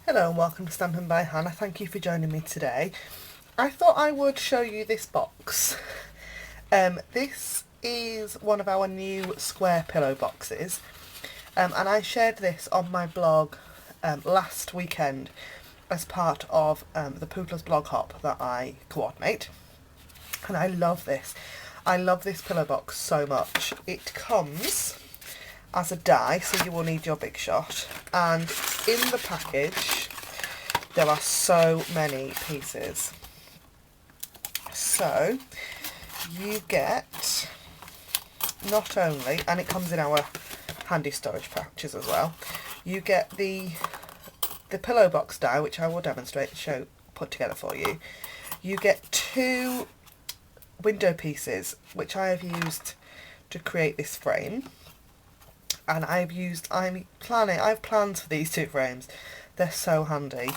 Hello and welcome to Stampin' by Hannah. Thank you for joining me today. I thought I would show you this box. This is one of our new square pillow boxes, and I shared this on my blog last weekend as part of the Poodler's blog hop that I coordinate, and I love this. I love this pillow box so much. It comes as a die, so you will need your big shot, and in the package there are so many pieces. So you get not only, and it comes in our handy storage pouches as well, you get the pillow box die, which I will demonstrate and put together for you. You get two window pieces which I have used to create this frame, and I have plans for these two frames. They're so handy.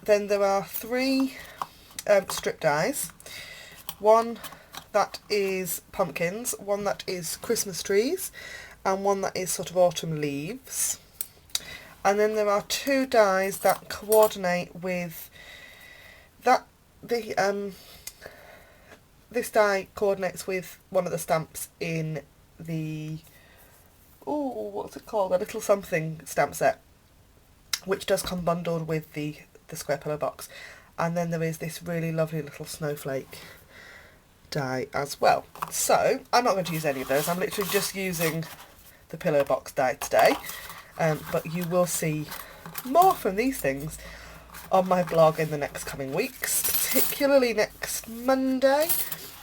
Then there are three strip dies. One that is pumpkins, one that is Christmas trees, and one that is sort of autumn leaves. And then there are two dies that coordinate with that. This die coordinates with one of the stamps in the what's it called? A little something stamp set, which does come bundled with the square pillow box. And then there is this really lovely little snowflake die as well. So I'm not going to use any of those. I'm literally just using the pillow box die today. But you will see more from these things on my blog in the next coming weeks, particularly next Monday.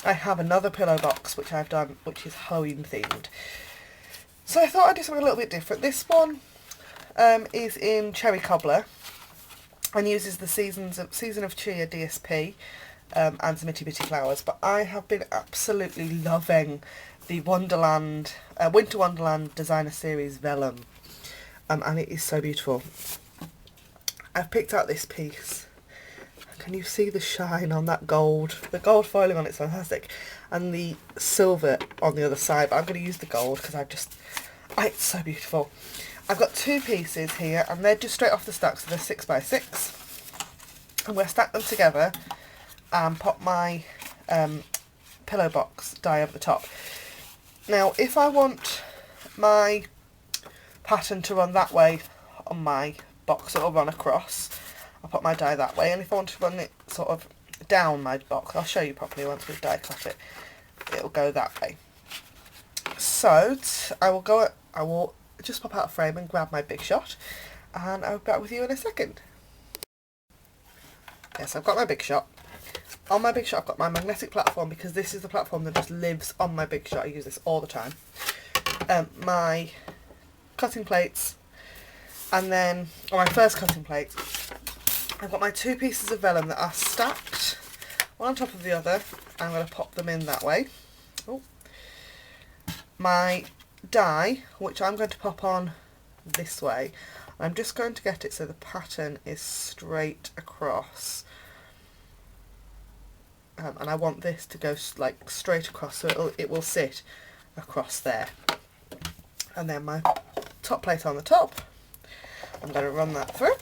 I have another pillow box which I've done, which is Halloween themed. So I thought I'd do something a little bit different. This one is in Cherry Cobbler and uses the Season of Cheer DSP and some itty bitty flowers. But I have been absolutely loving the Winter Wonderland Designer Series Vellum, and it is so beautiful. I've picked out this piece. Can you see the shine on that gold? The gold foiling on it's fantastic, and the silver on the other side. But I'm going to use the gold because it's so beautiful. I've got two pieces here, and they're just straight off the stack, so they're 6x6. I'm going to stack them together and pop my pillow box die over the top. Now, if I want my pattern to run that way on my box, it'll run across. I'll put my die that way, and if I want to run it sort of down my box, I'll show you properly once we've die cut it, it'll go that way. So I will just pop out a frame and grab my big shot, and I'll be back with you in a second. Yes, I've got my big shot. On my big shot I've got my magnetic platform, because this is the platform that just lives on my big shot. I use this all the time. My cutting plates, and then on my first cutting plate I've got my two pieces of vellum that are stacked one on top of the other. I'm going to pop them in that way. My die, which I'm going to pop on this way. I'm just going to get it so the pattern is straight across, and I want this to go like straight across, so it will sit across there. And then my top plate on the top, I'm going to run that through.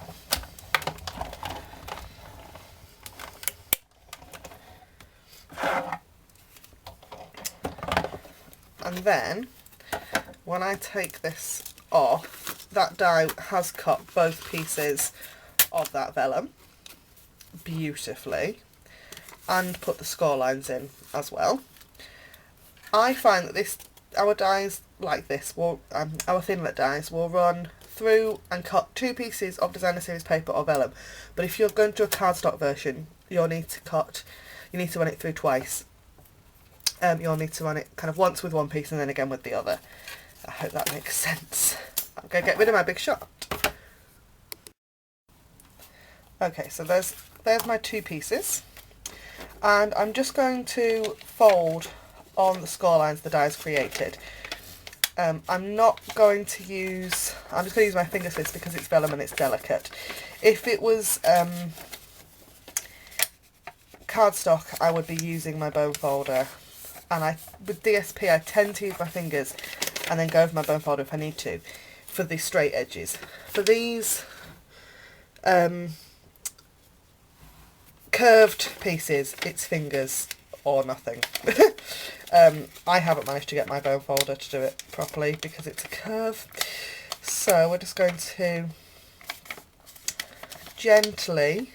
And then when I take this off, that die has cut both pieces of that vellum beautifully and put the score lines in as well. I find that our dies like this, our thinlet dies, will run through and cut two pieces of Designer Series paper or vellum. But if you're going to do a cardstock version, you'll need to run it through twice. You'll need to run it kind of once with one piece and then again with the other. I hope that makes sense. I'm going to get rid of my big shot. Okay, so there's my two pieces, and I'm just going to fold on the score lines the die's created. I'm not going to use, I'm just going to use my finger for this because it's vellum and it's delicate. If it was cardstock, I would be using my bone folder. And with DSP, I tend to use my fingers and then go over my bone folder if I need to for the straight edges. For these, curved pieces, it's fingers or nothing. I haven't managed to get my bone folder to do it properly because it's a curve. So we're just going to gently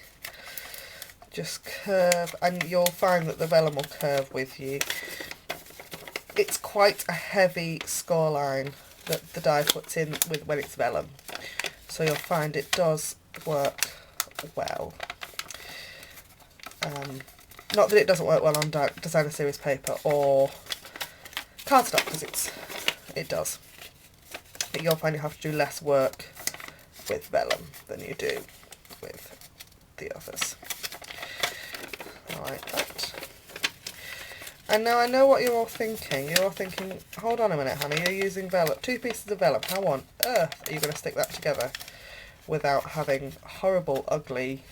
just curve, and you'll find that the vellum will curve with you. It's quite a heavy score line that the die puts in with when it's vellum, so you'll find it does work well. Not that it doesn't work well on designer series paper or cardstock, because it does. But you'll find you have to do less work with vellum than you do with the others. Like that. And now I know what you're all thinking. You're all thinking, hold on a minute, honey, you're using vellum, 2 pieces of vellum. How on earth are you going to stick that together without having horrible, ugly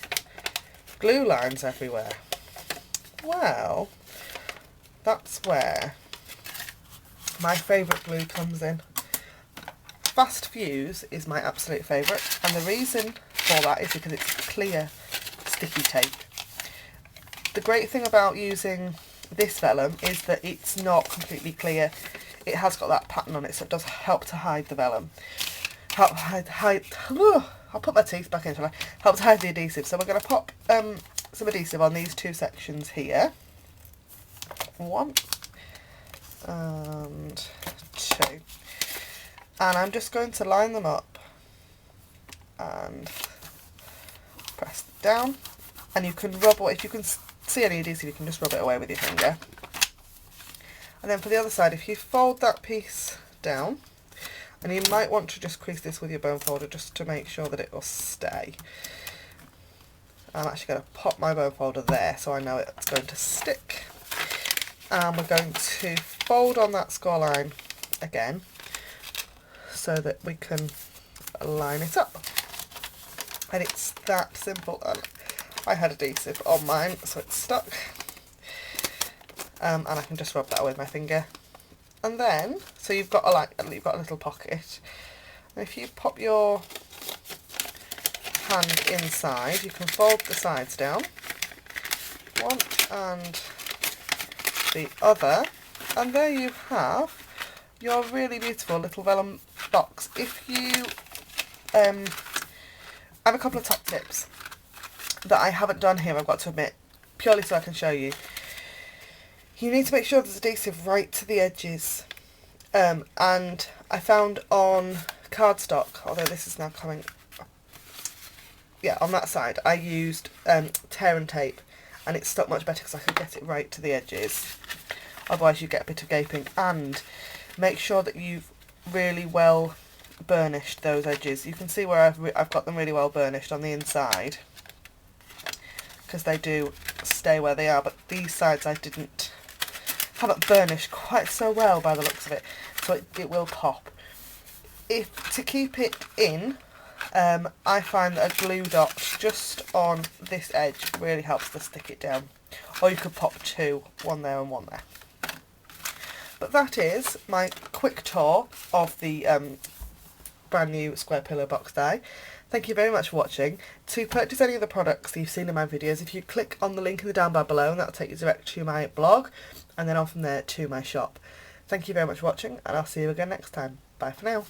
glue lines everywhere? Well, that's where my favourite glue comes in. Fast Fuse is my absolute favourite, and the reason for that is because it's clear sticky tape. The great thing about using this vellum is that it's not completely clear. It has got that pattern on it, so it does help to hide the vellum. I'll put my teeth back in, shall I? Help to hide the adhesive. So we're going to pop some adhesive on these 2 sections here. 1 and 2. And I'm just going to line them up and press down. And you can rub away, if you can see any adhesive, you can just rub it away with your finger. And then for the other side, if you fold that piece down, and you might want to just crease this with your bone folder just to make sure that it will stay. I'm actually going to pop my bone folder there so I know it's going to stick. And we're going to fold on that score line again so that we can line it up. And it's that simple. I had adhesive on mine, so it's stuck. And I can just rub that with my finger. And then, so you've got a little pocket. And if you pop your hand inside, you can fold the sides down, one and the other, and there you have your really beautiful little vellum box. If you I have a couple of top tips that I haven't done here, I've got to admit, purely so I can show you. You need to make sure there's adhesive right to the edges, and I found on cardstock, although this is now coming, yeah, on that side I used tear and tape, and it stuck much better because I could get it right to the edges. Otherwise you get a bit of gaping. And make sure that you've really well burnished those edges. You can see where I've got them really well burnished on the inside, because they do stay where they are, but these sides I haven't burnished quite so well by the looks of it, so it will pop. To keep it in, I find that a glue dot just on this edge really helps to stick it down, or you could pop 2, one there and one there. But that is my quick tour of the brand new square pillow box die. Thank you very much for watching. To purchase any of the products that you've seen in my videos, if you click on the link in the down bar below, and that'll take you direct to my blog, and then on from there to my shop. Thank you very much for watching, and I'll see you again next time. Bye for now.